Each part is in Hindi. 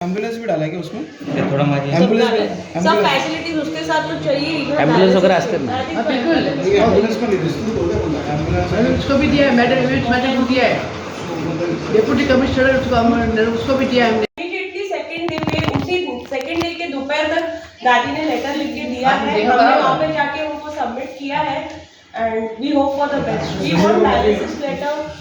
एम्बुलेंस भी डाला है क्या उसमें? ते थोडं माझी सब फैसिलिटीज उसके साथ तो चाहिए ही ना। ॲम्ब्युलन्स वगैरे असते ना. हाँ बिल्कुल एम्बुलेंस में नहीं दिखती एम्बुलेंस मैंने उसको भी दिया है, मैडम को दिया है, डिप्टी कमिश्नर उसको भी दिया है हमने। इमीडिएटली सेकंड डे पे उसी सेकंड डे के दोपहर तक दादी ने लेटर लिख के दिया आपने है। देखा हमने बराबर? वहाँ पे जाके उनको सबमिट किया है and we hope for the best. We want dialysis letter.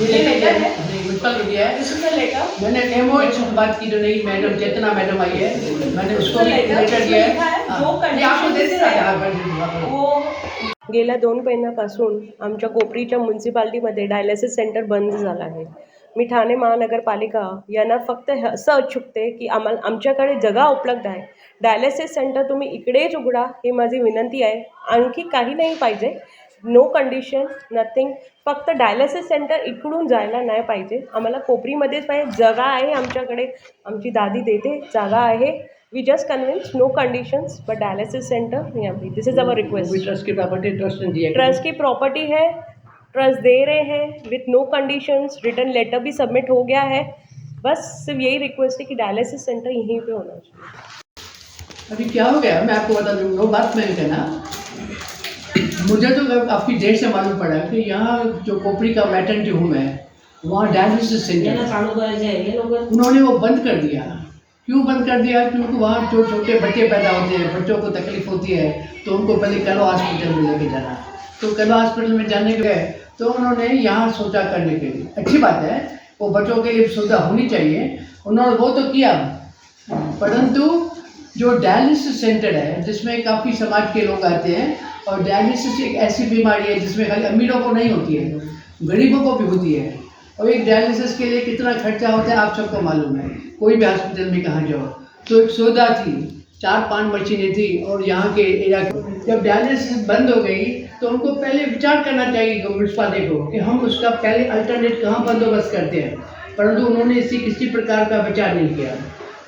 ये लेटर है, मुझपल को दिया है। This is the letter. मैंने एमओएच से बात की, जो नई मैडम चेतना मैडम आई है, मैंने उसको भी लेटर दिया है। जो ये आपको दे कंडिशन देता है वो गेल्या 2 महिन्यापासून आमच्या कोपरीच्या म्युन्सिपाल्टीमध्ये डायलिसिस सेंटर बंद झालं आहे. मी ठाणे महानगरपालिका यांना फक्त असं अचूकते की आमच्याकडे जागा उपलब्ध आहे. डायलिसिस सेंटर तुम्ही इकडेच उघडा ही माझी विनंती आहे. आणखी काही नाही पाहिजे. No condition nothing. फक्त डायलिसिस सेंटर इकडून जायला नाही पाहिजे. आम्हाला कोपरीमध्येच पाहिजे. जागा आहे आमच्याकडे, आमची दादी देते, जागा आहे. We just convince no conditions but dialysis centre यहाँ पे. This is our request. Trust की प्रॉपर्टी ट्रस्ट ने दिया है। ट्रस्ट की प्रॉपर्टी है, ट्रस्ट दे रहे हैं with no conditions. Return letter भी सबमिट हो गया है. बस सिर्फ यही रिक्वेस्ट है कि डायलिसिस सेंटर यहीं पे होना चाहिए. अभी क्या हो गया मैं आपको बता दूँ, वो बात मैंने कहना, मुझे तो आपकी देर से मालूम पड़ा कि यहाँ जो कोपरी का मैटर्निटी होम है वहाँ डायलिसिस सेंटर उन्होंने वो बंद कर दिया। क्यों बंद कर दिया? क्योंकि वहाँ जो छोटे बच्चे पैदा होते हैं, बच्चों को तकलीफ होती है, तो उनको पहले कलो हॉस्पिटल में लेके जाना। तो कलो हॉस्पिटल में जाने के गए तो उन्होंने यहाँ सोचा करने के लिए, अच्छी बात है, वो बच्चों के लिए सुविधा होनी चाहिए, उन्होंने वो तो किया, परंतु जो डायलिसिस सेंटर है जिसमें काफ़ी समाज के लोग आते हैं, और डायलिसिस एक ऐसी बीमारी है जिसमें खाली अमीरों को नहीं होती है, गरीबों को भी होती है। और एक डायलिसिस के लिए कितना खर्चा होता है आप सबको मालूम है, कोई भी हॉस्पिटल में कहाँ जाओ। तो एक सुविधा थी, 4-5 मशीनें थी, और यहाँ के एरिया जब डायलिसिस बंद हो गई तो उनको पहले विचार करना चाहिए म्यूनसिपालिटी को कि हम उसका पहले अल्टरनेट कहाँ बंदोबस्त करते हैं, परंतु उन्होंने किसी प्रकार का विचार नहीं किया।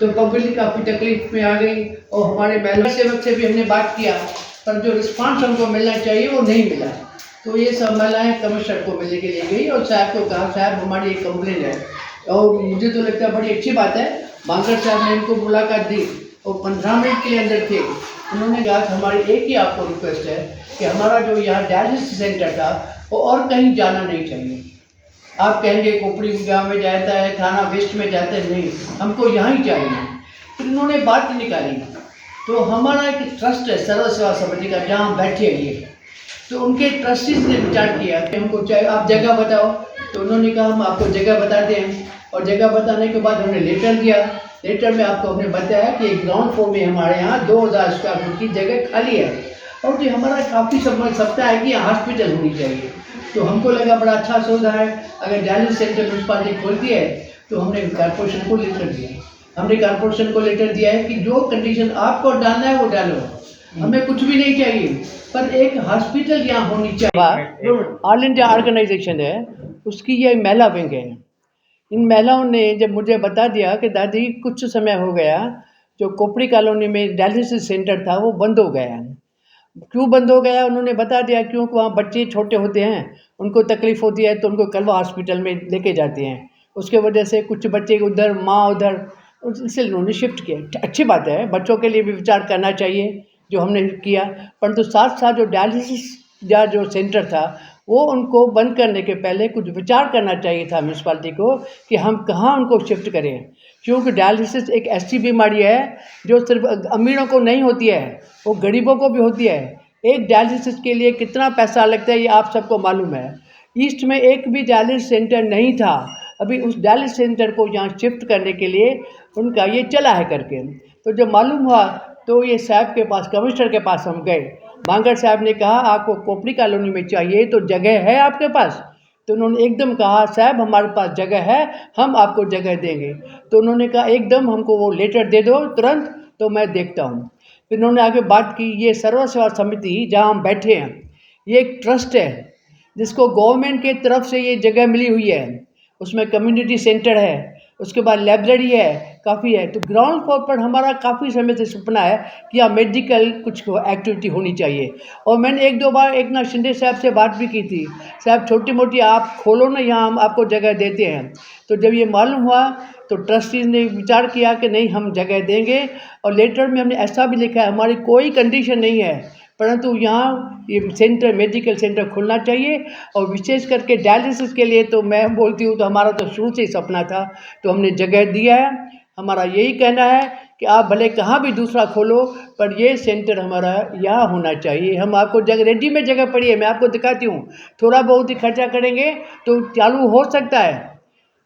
तो पब्लिक काफ़ी तकलीफ में आ गई, और हमारे महिला सेवक से भी हमने बात किया, पर जो रिस्पांस हमको मिलना चाहिए वो नहीं मिला। तो ये सब महिलाएँ कमिश्नर को मिलने के लिए गई और साहब को कहा, साहब हमारी एक कंप्लेन है। और मुझे तो लगता है बड़ी अच्छी बात है, बांगर साहब ने इनको मुलाकात दी और 15 मिनट के अंदर थे। उन्होंने कहा कि हमारी एक ही आपको रिक्वेस्ट है कि हमारा जो यहाँ डायलिसिस सेंटर था वो और कहीं जाना नहीं चाहिए। आप कहेंगे कोपड़ी गाँव में जाता है, थाना वेस्ट में जाते हैं, नहीं, हमको यहाँ ही चाहिए। फिर उन्होंने बात निकाली, तो हमारा एक ट्रस्ट है सर्व सेवा समिति का, जहाँ बैठे ये, तो उनके ट्रस्टीज ने विचार किया कि हमको चाहिए, आप जगह बताओ। तो उन्होंने कहा हम आपको जगह बताते हैं, और जगह बताने के बाद हमने लेटर दिया। लेटर में आपको हमने बताया कि ग्राउंड फ्लोर में हमारे यहाँ 2000 स्क्वायर फुट की जगह खाली है, और जो हमारा काफ़ी समझ सकता है कि यहाँ हॉस्पिटल होनी चाहिए। तो हमको लगा बड़ा अच्छा सुविधा है, अगर डायलिसिस सेंटर म्यूनसिपालिटी खोलती है तो हमने कॉर्पोरेशन को लेटर दिया। हमने कॉर्पोरेशन को लेटर दिया है कि जो कंडीशन आपको डालना है वो डालो, हमें कुछ भी नहीं चाहिए, पर एक हॉस्पिटल यहाँ होनी चाहिए। ऑल इंडिया ऑर्गेनाइजेशन है, उसकी ये महिला विंग है। इन महिलाओं ने जब मुझे बता दिया कि दादी कुछ समय हो गया जो कोपड़ी कॉलोनी में डायलिसिस सेंटर था वो बंद हो गया। क्यों बंद हो गया उन्होंने बता दिया, क्योंकि वहाँ बच्चे छोटे होते हैं, उनको तकलीफ़ होती है, तो उनको कलवा हॉस्पिटल में लेके जाते हैं। उसके वजह से कुछ बच्चे उधर, माँ उधर, इसलिए उन्होंने शिफ्ट किया। अच्छी बात है, बच्चों के लिए भी विचार करना चाहिए, जो हमने किया, परंतु साथ साथ जो डायलिसिस या जो सेंटर था वो उनको बंद करने के पहले कुछ विचार करना चाहिए था म्यूनसिपालिटी को कि हम कहाँ उनको शिफ्ट करें, क्योंकि डायलिसिस एक ऐसी बीमारी है जो सिर्फ अमीरों को नहीं होती है, वो गरीबों को भी होती है। एक डायलिसिस के लिए कितना पैसा लगता है ये आप सबको मालूम है। ईस्ट में एक भी डायलिसिस सेंटर नहीं था, अभी उस डायलिसिस सेंटर को यहाँ शिफ्ट करने के लिए उनका ये चला है करके। तो जब मालूम हुआ तो ये साहब के पास, कमिश्नर के पास हम गए। बांगर साहब ने कहा आपको कोपड़ी कॉलोनी में चाहिए तो जगह है आपके पास? तो उन्होंने एकदम कहा साहब हमारे पास जगह है, हम आपको जगह देंगे। तो उन्होंने कहा एकदम हमको वो लेटर दे दो तुरंत, तो मैं देखता हूँ। फिर उन्होंने आगे बात की, ये सर्व सेवा समिति जहाँ हम बैठे हैं ये एक ट्रस्ट है जिसको गवर्नमेंट के तरफ से ये जगह मिली हुई है, उसमें कम्युनिटी सेंटर है, उसके बाद लाइब्रेरी है, काफ़ी है। तो ग्राउंड फ्लोर पर हमारा काफ़ी समय से सपना है कि यहाँ मेडिकल कुछ एक्टिविटी होनी चाहिए। और मैंने 1-2 बार एक ना शिंदे साहब से बात भी की थी, साहब छोटी मोटी आप खोलो ना, यहाँ हम आपको जगह देते हैं। तो जब ये मालूम हुआ तो ट्रस्टीज ने विचार किया कि नहीं हम जगह देंगे, और लेटर में हमने ऐसा भी लिखा है हमारी कोई कंडीशन नहीं है, परंतु यहाँ ये सेंटर मेडिकल सेंटर खुलना चाहिए। और विशेष करके डायलिसिस के लिए तो मैं बोलती हूँ तो हमारा तो शुरू से ही सपना था, तो हमने जगह दिया है। हमारा यही कहना है कि आप भले कहाँ भी दूसरा खोलो, पर ये सेंटर हमारा यहाँ होना चाहिए। हम आपको जगह रेडी में जगह पड़ी है, मैं आपको दिखाती हूँ, थोड़ा बहुत ही खर्चा करेंगे तो चालू हो सकता है।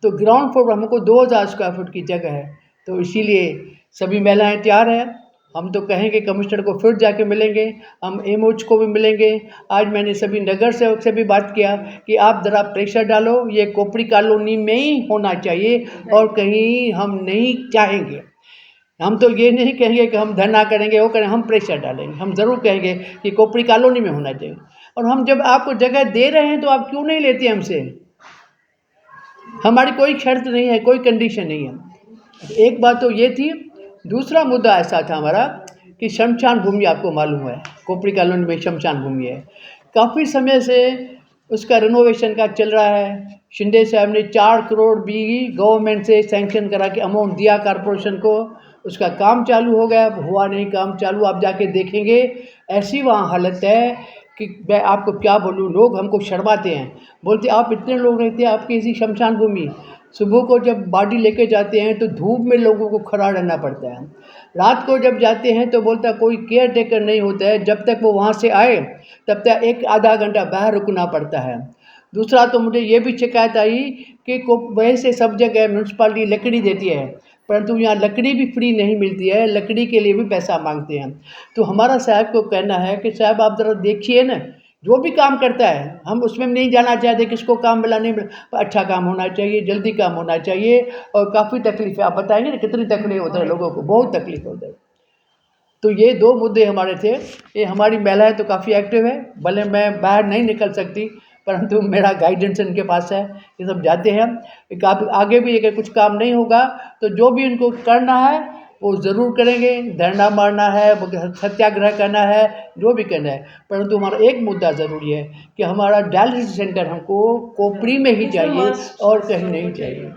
तो ग्राउंड फ्लोर पर हमको 2000 स्क्वायर फुट की जगह है, तो इसीलिए सभी महिलाएं तैयार हैं। हम तो कहेंगे कमिश्नर को फिर जाके मिलेंगे, हम एमओच को भी मिलेंगे। आज मैंने सभी नगर सेवक से भी बात किया कि आप ज़रा प्रेशर डालो, ये कोपरी कॉलोनी में ही होना चाहिए और कहीं हम नहीं चाहेंगे। हम तो ये नहीं कहेंगे कि हम धरना करेंगे, वो करें, हम प्रेशर डालेंगे। हम ज़रूर कहेंगे कि कोपरी कॉलोनी में होना चाहिए। और हम जब आपको जगह दे रहे हैं तो आप क्यों नहीं लेते हमसे? हमारी कोई शर्त नहीं है, कोई कंडीशन नहीं है। एक बात तो ये थी। दूसरा मुद्दा ऐसा था हमारा कि शमशान भूमि, आपको मालूम है कोपरी कॉलोनी में शमशान भूमि है, काफ़ी समय से उसका रिनोवेशन का चल रहा है। शिंदे साहब ने 4 करोड़ भी गवर्नमेंट से सैंक्शन करा के अमाउंट दिया कॉरपोरेशन को, उसका काम चालू हो गया, हुआ नहीं काम चालू। आप जाके देखेंगे ऐसी वहाँ हालत है कि मैं आपको क्या बोलूँ, लोग हमको शर्माते हैं, बोलते आप इतने लोग रहते हैं आपकी इसी शमशान भूमि। सुबह को जब बॉडी लेके जाते हैं तो धूप में लोगों को खड़ा रहना पड़ता है, रात को जब जाते हैं तो बोलता कोई केयर टेकर नहीं होता है, जब तक वो वहाँ से आए तब तक 1-आधा घंटा बाहर रुकना पड़ता है। दूसरा तो मुझे ये भी शिकायत आई कि वैसे सब जगह म्यूनसिपालिटी लकड़ी देती है, परंतु यहाँ लकड़ी भी फ्री नहीं मिलती है, लकड़ी के लिए भी पैसा मांगते हैं। तो हमारा साहब को कहना है कि साहब आप ज़रा देखिए ना, जो भी काम करता है हम उसमें नहीं जाना चाहते किसको काम मिला नहीं मिला, पर अच्छा काम होना चाहिए, जल्दी काम होना चाहिए। और काफ़ी तकलीफ है, आप बताएंगे ना कितनी तकलीफ होता है लोगों को, बहुत तकलीफ होता है। तो ये 2 मुद्दे हमारे थे। ये हमारी महिलाएं तो काफ़ी एक्टिव है, भले मैं बाहर नहीं निकल सकती, परंतु मेरा गाइडेंस इनके पास है, ये सब जाते हैं। आगे भी अगर कुछ काम नहीं होगा तो जो भी इनको करना है वो ज़रूर करेंगे, धरना मारना है, सत्याग्रह करना है, जो भी करना है। परंतु हमारा एक मुद्दा ज़रूरी है कि हमारा डायलिसिस सेंटर हमको कोपरी में ही चाहिए और कहीं नहीं चाहिए।